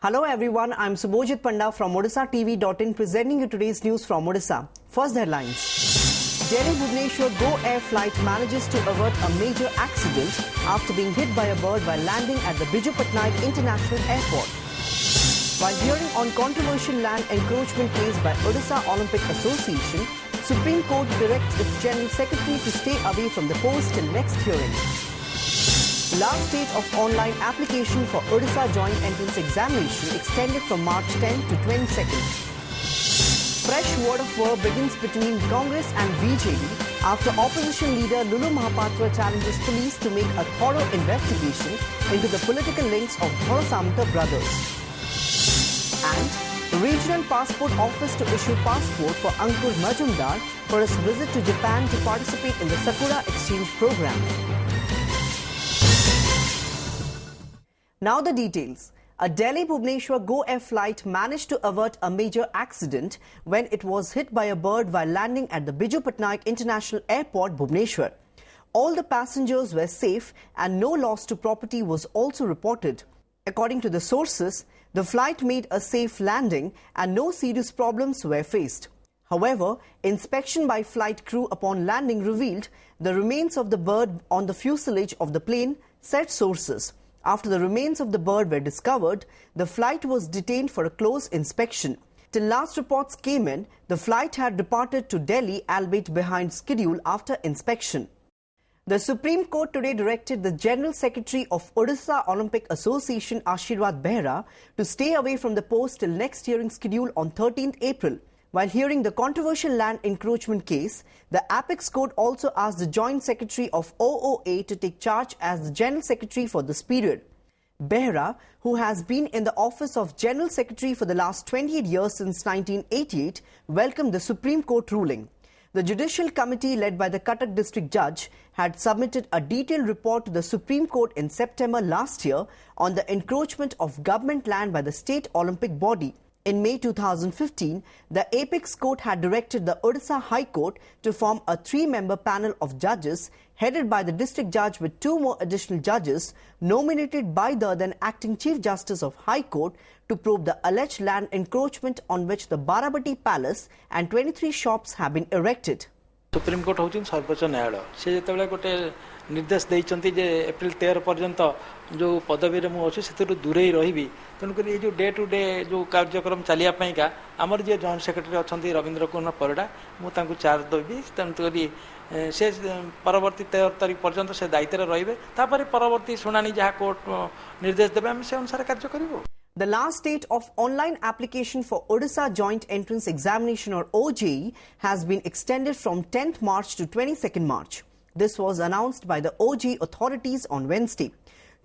Hello everyone, I'm Subhojit Panda from Odishatv.in presenting you today's news from Odisha. First headlines. Delhi-Bhubaneswar Go Air flight manages to avert a major accident after being hit by a bird while landing at the Biju Patnaik International Airport. While hearing on controversial land encroachment case by Odisha Olympic Association, Supreme Court directs its General Secretary to stay away from the post till next hearing. Last stage of online application for Odisha Joint Entrance Examination extended from March 10 to 22nd. Fresh word of war begins between Congress and BJP after opposition leader Lulu Mahapatra challenges police to make a thorough investigation into the political links of Dholasamanta brothers. And Regional Passport Office to issue passport for Ankur Majumdar for his visit to Japan to participate in the Sakura Exchange program. Now the details. A Delhi-Bhubaneswar Go Air flight managed to avert a major accident when it was hit by a bird while landing at the Biju Patnaik International Airport, Bhubaneswar. All the passengers were safe and no loss to property was also reported. According to the sources, the flight made a safe landing and no serious problems were faced. However, inspection by flight crew upon landing revealed the remains of the bird on the fuselage of the plane, said sources. After the remains of the bird were discovered, the flight was detained for a close inspection. Till last reports came in, the flight had departed to Delhi, albeit behind schedule after inspection. The Supreme Court today directed the General Secretary of Odisha Olympic Association, Ashirwad Behera, to stay away from the post till next hearing schedule on 13th April. While hearing the controversial land encroachment case, the Apex Court also asked the Joint Secretary of OOA to take charge as the General Secretary for this period. Behera, who has been in the office of General Secretary for the last 28 years since 1988, welcomed the Supreme Court ruling. The Judicial Committee led by the Cuttack District Judge had submitted a detailed report to the Supreme Court in September last year on the encroachment of government land by the state Olympic body. In May 2015, the Apex Court had directed the Odisha High Court to form a 3-member panel of judges headed by the District Judge with 2 more additional judges nominated by the then acting Chief Justice of High Court to probe the alleged land encroachment on which the Barabati Palace and 23 shops have been erected. Supreme court होउछन सर्वोच्च न्यायालय से जेतेबेले गोटे निर्देश देइचंती जे April 13 पर्यंत जो पदवी रे मु अछि सेतु दूरे रहिबी तन करी जो डे टू डे जो कार्यक्रम चलिया पई का हमर जे जॉइंट सेक्रेटरी अछंती रविंद्र कुमार परिडा मु तांकु चार्ज देबी तन करी से परवर्ती 13 तारिख पर्यंत से दायित्व रे रहिबे तापरे परवर्ती सुनानी जहा कोर्ट निर्देश देबे हम से अनुसार कार्य करिवो. The last date of online application for Odisha Joint Entrance Examination or OJE has been extended from 10th March to 22nd March. This was announced by the OJE authorities on Wednesday.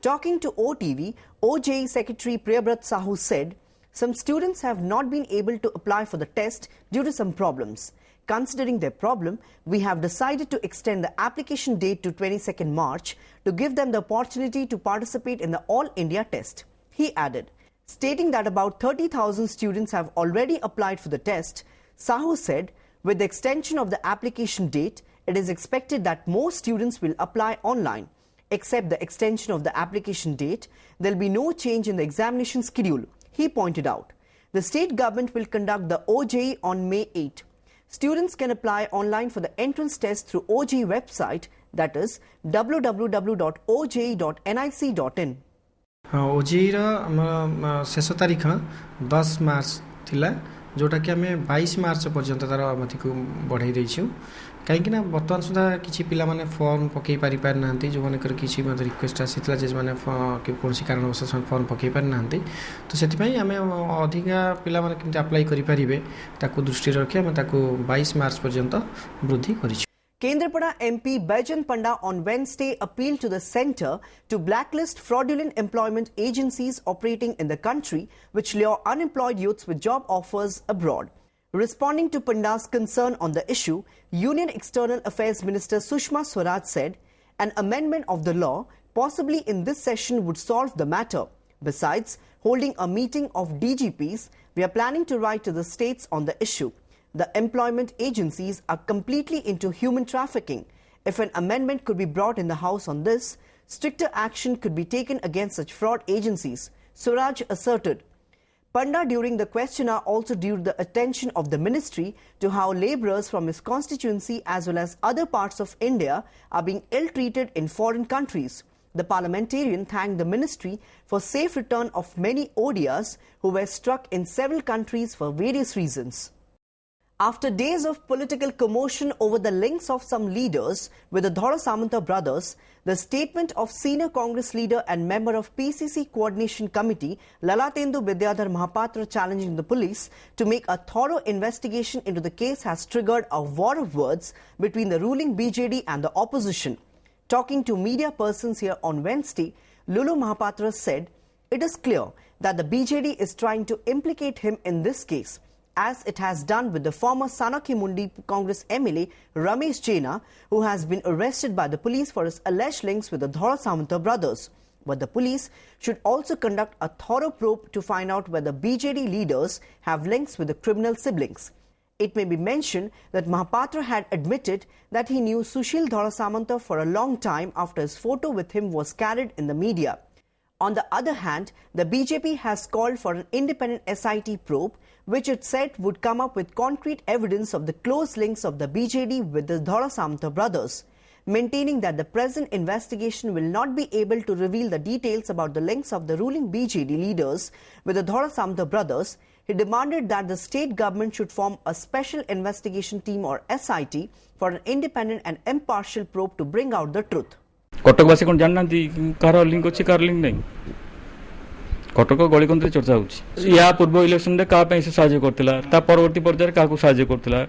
Talking to OTV, OJE Secretary Priyabrat Sahu said, some students have not been able to apply for the test due to some problems. Considering their problem, we have decided to extend the application date to 22nd March to give them the opportunity to participate in the All India test. He added, stating that about 30,000 students have already applied for the test, Sahu said, with the extension of the application date, it is expected that more students will apply online. Except the extension of the application date, there will be no change in the examination schedule, he pointed out. The state government will conduct the OJE on May 8. Students can apply online for the entrance test through OJE website, that is www.oje.nic.in. OJEE शेष तारीख 10 मार्च थिला जोटा कि आमे 22 मार्च पर्यंत तार अवधि को बढ़ाई देइछु कहीं ना वर्तमान सुधा किछि पिला माने फॉर्म पकई पारि पार नांती जो माने कर किछि मते रिक्वेस्ट आसीतला जे माने कि कोनसी कारणवश फॉर्म पकई पार नांती तो सेति पई आमे अधिका पिला माने किंतु अप्लाई करि परिबे ताकू दृष्टि रखि आमे ताकू 22 मार्च पर्यंत वृद्धि करिछु. Kendrapada MP Baijan Panda on Wednesday appealed to the centre to blacklist fraudulent employment agencies operating in the country which lure unemployed youths with job offers abroad. Responding to Panda's concern on the issue, Union External Affairs Minister Sushma Swaraj said an amendment of the law possibly in this session would solve the matter. Besides holding a meeting of DGPs, we are planning to write to the states on the issue. The employment agencies are completely into human trafficking. If an amendment could be brought in the House on this, stricter action could be taken against such fraud agencies, Swaraj asserted. Panda during the questionnaire also drew the attention of the ministry to how labourers from his constituency as well as other parts of India are being ill-treated in foreign countries. The parliamentarian thanked the ministry for safe return of many Odias who were struck in several countries for various reasons. After days of political commotion over the links of some leaders with the Dhora Samanta brothers, the statement of senior Congress leader and member of PCC Coordination Committee Lalatendu Vidyadhar Mahapatra challenging the police to make a thorough investigation into the case has triggered a war of words between the ruling BJD and the opposition. Talking to media persons here on Wednesday, Lulu Mahapatra said, "It is clear that the BJD is trying to implicate him in this case, as it has done with the former Sanakhimundi Congress MLA Ramesh Jaina, who has been arrested by the police for his alleged links with the Dhora Samanta brothers. But the police should also conduct a thorough probe to find out whether BJD leaders have links with the criminal siblings." It may be mentioned that Mahapatra had admitted that he knew Sushil Dhora Samanta for a long time after his photo with him was carried in the media. On the other hand, the BJP has called for an independent SIT probe, which it said would come up with concrete evidence of the close links of the BJD with the Dhora Samanta brothers. Maintaining that the present investigation will not be able to reveal the details about the links of the ruling BJD leaders with the Dhora Samanta brothers, he demanded that the state government should form a special investigation team or SIT for an independent and impartial probe to bring out the truth. कटकवासी कौन जानना car link अच्छी car link नहीं कटक गलिकंद चर्चा होची या पूर्व election रे का से साहाय्य करथिला ता परवर्ती पर्यायर का साहाय्य करथिला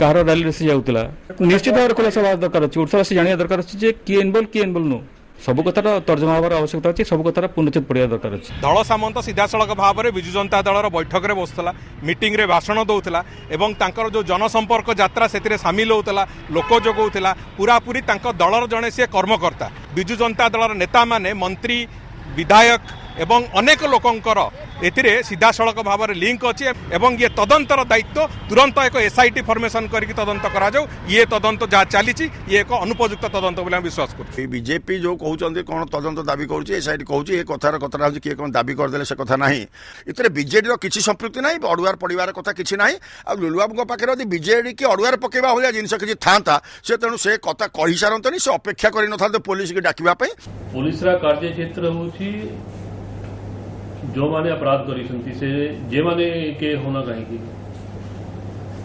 कार रैली रे से जाउतला निश्चित भाव खुलासा दरकार अछि ओडसा से जानिया दरकार अछि जे की इनवॉल्व नो सब कथा तर्जमा होबार आवश्यकता अछि सब कथा पुनश्चित पड़िया दरकार अछि दल सामंत सीधासलख भाव में विजु जनता दलर बैठक में बसुला मीटिंग रे भाषण दौला एवं तांकर जो जनसंपर्क यात्रा से सामिल होता लोक जोगौला पूरा पूरी दलर जड़े सी कर्मकर्ता विजु जनता दलर नेता माने मंत्री विधायक एवं अनेक लोकंकर एथिरे सीधासलख भाव में लिंक अच्छी एवं ये तदंतर दायित्व तुरंत एक एसआईटी फॉर्मेशन करके तदंत करा जाऊ ये तदंत जहाँ चली ये एक अनुपयुक्त तदंत बोले विश्वास कर बीजेपी जो कहते कौन तदंत दाबी कर एसआईटी कहूँ ये कथार कथा किए कौन दाबी करदे से कथा ना इतने बीजेडी किसी संपृक्ति ना अड़ुआर पड़ार कथा किसी ना आ लुलुबाबू पाखे यदि बीजेडी की अड़ुआर पकेवा भाया जिन किसी था से तेणु से कथा कही सारंतनी से अपेक्षा कर न पुलिस की डाकवाई पुलिस कार्यक्षेत्र हूँ जो माने अपराध करिसंती से जे माने के होना कहीं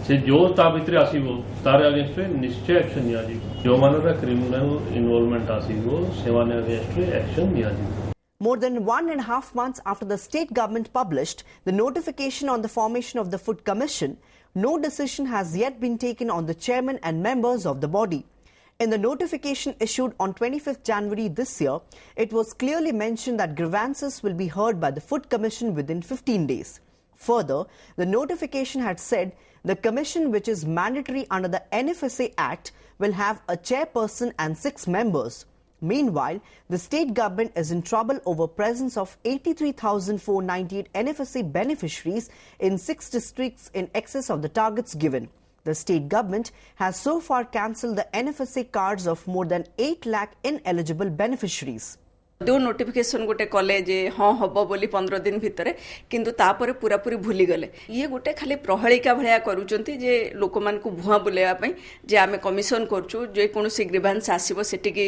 से जो ता भितर आसीबो तार अगेंस्ट निश्चय एक्शन निया जी जो माने क्रिमिनल इन्वॉल्वमेंट आसीबो से माने अगेंस्ट एक्शन निया जी. More than 1.5 months after the state government published the notification on the formation of the Food Commission, no decision has yet been taken on the chairman and members of the body. In the notification issued on 25th January this year, it was clearly mentioned that grievances will be heard by the Food Commission within 15 days. Further, the notification had said the commission, which is mandatory under the NFSA Act, will have a chairperson and 6 members. Meanwhile, the state government is in trouble over presence of 83,498 NFSA beneficiaries in 6 districts in excess of the targets given. The state government has so far cancelled the NFSA cards of more than 8 lakh ineligible beneficiaries. दो notification गोटे कले जे हाँ हम बोली 15 दिन भितर किंतु तापर पूरा पूरी भूली गले ये गोटे खाली प्रहलिका भलिया करूचंती जे लोक मान को भुआ बुलेवा पई जे आमे कमिशन करछु जे कोनोसी ग्रीवेंस आसीबो सेटिकी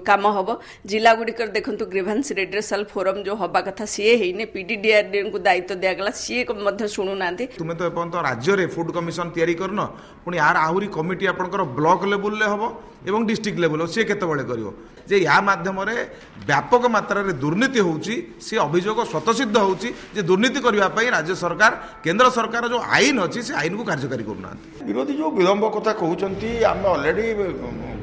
काम हबो जिला गुडिकर देखंतु ग्रीवेंस रेड्रेसल फोरम जो हबा कथा सीए हेइने पीडीडीआर को दायित्व दिया गला सीए को मध्य सुनु नांती तुमे तो एपन तो राज्य रे फूड कमिशन तयारी करनो पुनी यार आहुरी कमिटी आपनकर ब्लॉक लेवल ले हबो एवं डिस्ट्रिक्ट लेवल से केते बळे करियो जे या माध्यम रे व्यापक मात्रा रे दुर्नीति होउची से अभियोग स्वतःसिद्ध होउची जे दुर्नीति करबा पई राज्य सरकार केंद्र सरकार जो आईन अछि से आईन को कार्यकारी करना विरोधी जो विलंब कथा कहउचंती आम ऑलरेडी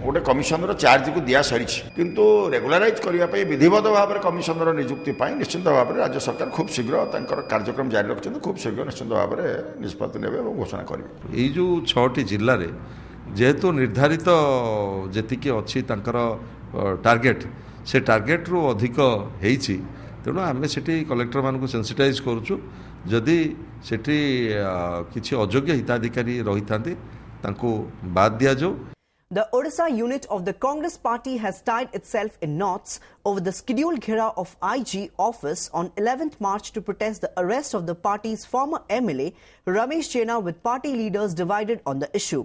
गोटे कमिशनर चार्ज को दिया सारी किंतु रेगुलराइज करबा पई विधिवत भाव रे कमिशनर नियुक्ति पई निश्चित भाव रे राज्य सरकार खूब शीघ्र तांकर कार्यक्रम जारी रखछन खूब शीघ्र निश्चित भाव रे निष्पत्ति नेबे और घोषणा करबे एई जो 6टी जिल्ला रे जेहेतु निर्धारित जेतिकी अच्छी तांकर टार्गेट से टार्गेट रु अधिक होईची तेणु आम से कलेक्टर मान सेंसिटाइज करुचु जदि सेठी किसी अयोग्य हिताधिकारी रही था बाद दि जाऊ. The Odisha unit of the Congress party has tied itself in knots over the scheduled ghera of IG office on 11th March to protest the arrest of the party's former MLA Ramesh Jaina, with party leaders divided on the issue.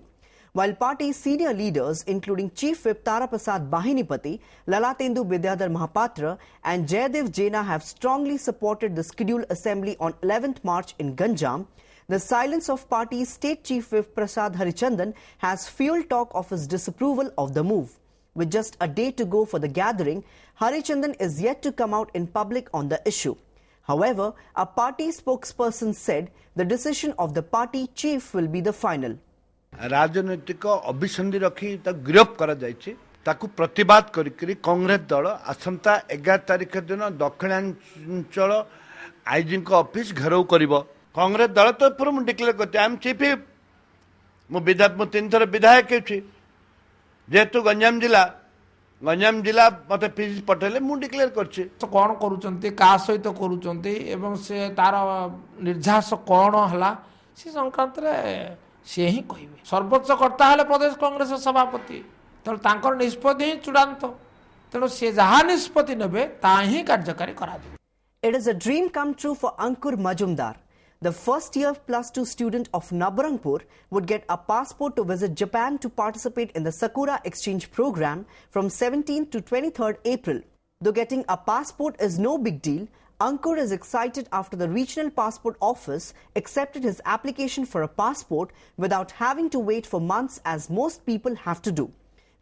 While party senior leaders including Chief Whip Tara Prasad Bahinipati, Lalatendu Vidyadhar Mahapatra and Jayadev Jaina have strongly supported the scheduled assembly on 11th March in Ganjam, the silence of party's state chief whip Prasad Harichandan has fueled talk of his disapproval of the move. With just a day to go for the gathering, Harichandan is yet to come out in public on the issue. However, a party spokesperson said the decision of the party chief will be the final. राजनैतिक अभिसंधि रखी गिरफ कर प्रतिवाद करी कांग्रेस दल आसंता 11 तारिख दिन Dakshinanchal IG office घेराव करिवो। कांग्रेस दल तो पूर्व डिक्लेयर करते आई एम चीफ व्हिप मु 3 थर विधायक होछि जेतु गंजाम जिला मते पीसी पटेले मु डिक्लेयर करछि। तो कोन करूचंती का सहित करूचंती एवं से तार निर्धास कोन हला से संक्रांत रे से ही कहिबे। सर्वोच्च कर्ता हले प्रदेश कांग्रेस सभापति, तो तांकर निष्पत्ति ही चूड़ांत, तेणु से जहाँ निष्पत्ति नेबे ता ही कार्यकारी करा दिबे। It is a dream come true for Ankur Majumdar. The first year +2 student of Nabarangpur would get a passport to visit Japan to participate in the Sakura exchange program from 17th to 23rd April. Though getting a passport is no big deal, Ankur is excited after the regional passport office accepted his application for a passport without having to wait for months as most people have to do.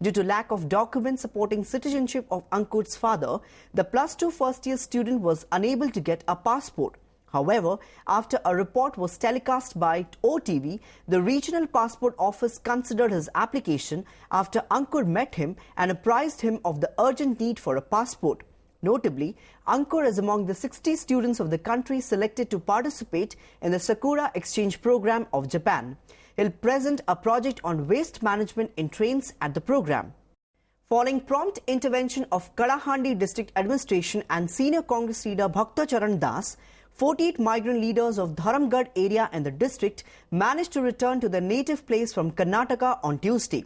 Due to lack of documents supporting citizenship of Ankur's father, the +2 first-year student was unable to get a passport. However, after a report was telecast by OTV, the regional passport office considered his application after Ankur met him and apprised him of the urgent need for a passport. Notably, Ankur is among the 60 students of the country selected to participate in the Sakura exchange program of Japan. He'll present a project on waste management in trains at the program. Following prompt intervention of Kalahandi district administration and senior Congress leader Bhakta Charan Das, 48 migrant leaders of Dharamgarh area in the district managed to return to their native place from Karnataka on Tuesday.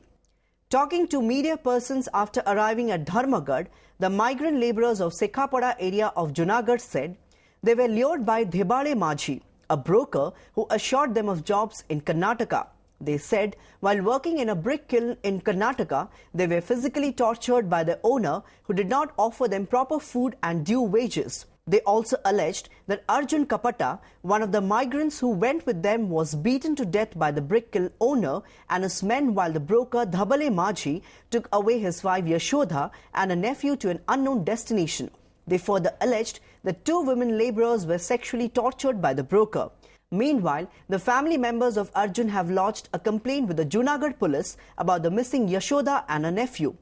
Talking to media persons after arriving at Dharmagarh, the migrant labourers of Sekhapada area of Junagadh said they were lured by Dhebale Majhi, a broker who assured them of jobs in Karnataka. They said while working in a brick kiln in Karnataka, they were physically tortured by the owner who did not offer them proper food and due wages. They also alleged that Arjun Kapata, one of the migrants who went with them, was beaten to death by the brick kiln owner and his men while the broker Dhebale Majhi took away his wife Yashodha and a nephew to an unknown destination. They further alleged that 2 women labourers were sexually tortured by the broker. Meanwhile, the family members of Arjun have lodged a complaint with the Junagadh police about the missing Yashodha and a nephew.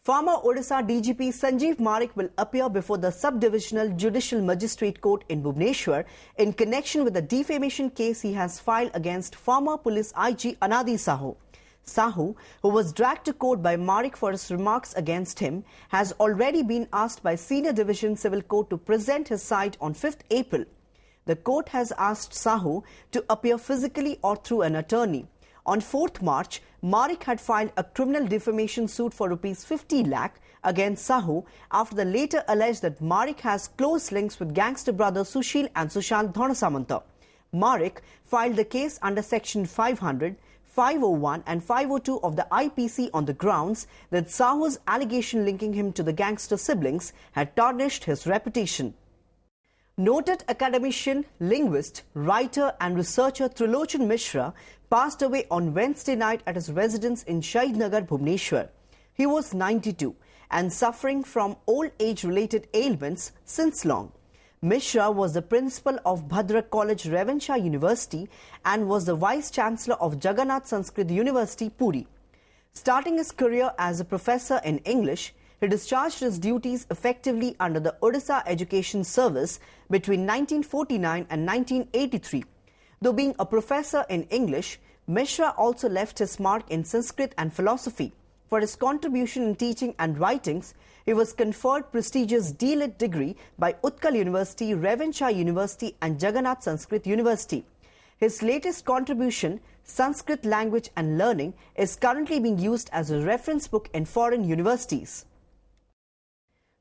Former Odisha DGP Sanjeev Marik will appear before the Sub-Divisional Judicial Magistrate Court in Bhubaneswar in connection with the defamation case he has filed against former police IG Anadi Sahu. Sahu, who was dragged to court by Marik for his remarks against him, has already been asked by Senior Division Civil Court to present his side on 5th April. The court has asked Sahu to appear physically or through an attorney. On 4th March, Marik had filed a criminal defamation suit for ₹50 lakh against Sahu after the later alleged that Marik has close links with gangster brothers Sushil and Sushant Dhanasamanta. Marik filed the case under Section 500, 501 and 502 of the IPC on the grounds that Sahu's allegation linking him to the gangster siblings had tarnished his reputation. Noted academician, linguist, writer and researcher Trilochan Mishra passed away on Wednesday night at his residence in Shahidnagar, Bhubaneswar. He was 92 and suffering from old age-related ailments since long. Mishra was the principal of Bhadrak College, Revancha University and was the Vice-Chancellor of Jagannath Sanskrit University, Puri. Starting his career as a professor in English, he discharged his duties effectively under the Odisha Education Service between 1949 and 1983. Though being a professor in English, Mishra also left his mark in Sanskrit and philosophy. For his contribution in teaching and writings, he was conferred prestigious D.Litt degree by Utkal University, Revancha University and Jagannath Sanskrit University. His latest contribution, Sanskrit Language and Learning, is currently being used as a reference book in foreign universities.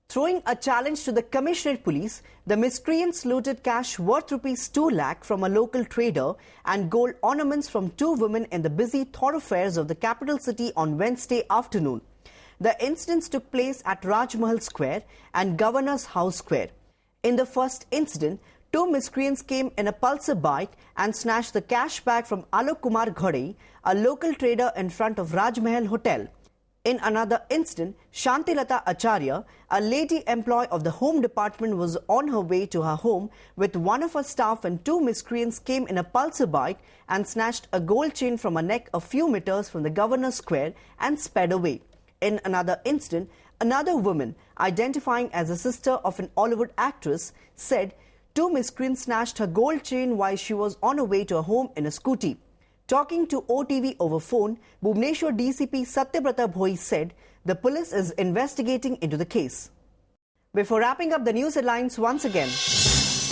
Throwing a challenge to the Commissionerate Police, the miscreants looted cash worth ₹2 lakh from a local trader and gold ornaments from two women in the busy thoroughfares of the capital city on Wednesday afternoon. The incidents took place at Raj Mahal Square and Governor's House Square. In the first incident, two miscreants came in a Pulsar bike and snatched the cash bag from Alok Kumar Ghade, a local trader in front of Raj Mahal Hotel. In another incident, Shantilata Acharya, a lady employee of the Home Department, was on her way to her home with one of her staff when two miscreants came in a Pulsar bike and snatched a gold chain from her neck a few meters from the Governor's Square and sped away. In another incident, another woman, identifying as a sister of an Hollywood actress, said two miscreants snatched her gold chain while she was on her way to her home in a scooty. Talking to OTV over phone, Bhubaneswar DCP Satyabrata Bhoi said the police is investigating into the case. Before wrapping up the news headlines once again,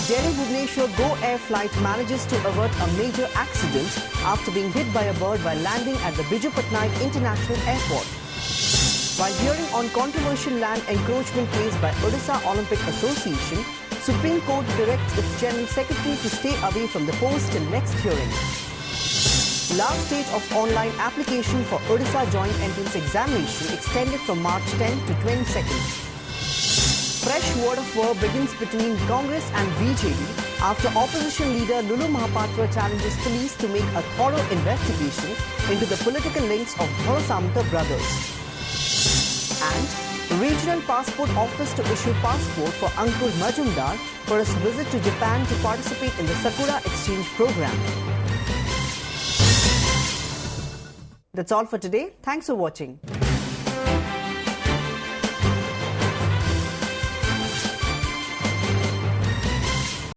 Delhi-Bhubaneswar Go Air flight manages to avert a major accident after being hit by a bird while landing at the Biju Patnaik International Airport. While hearing on controversial land encroachment case by Odisha Olympic Association, Supreme Court directs its General Secretary to stay away from the post till next hearing. Last stage of online application for Odisha Joint Entrance Examination extended from March 10 to 22nd. Fresh word of war begins between Congress and BJP after opposition leader Lulu Mahapatra challenges police to make a thorough investigation into the political links of Dholasamanta brothers. And Regional Passport Office to issue passport for Ankur Majumdar for his visit to Japan to participate in the Sakura Exchange program. That's all for today. Thanks for watching.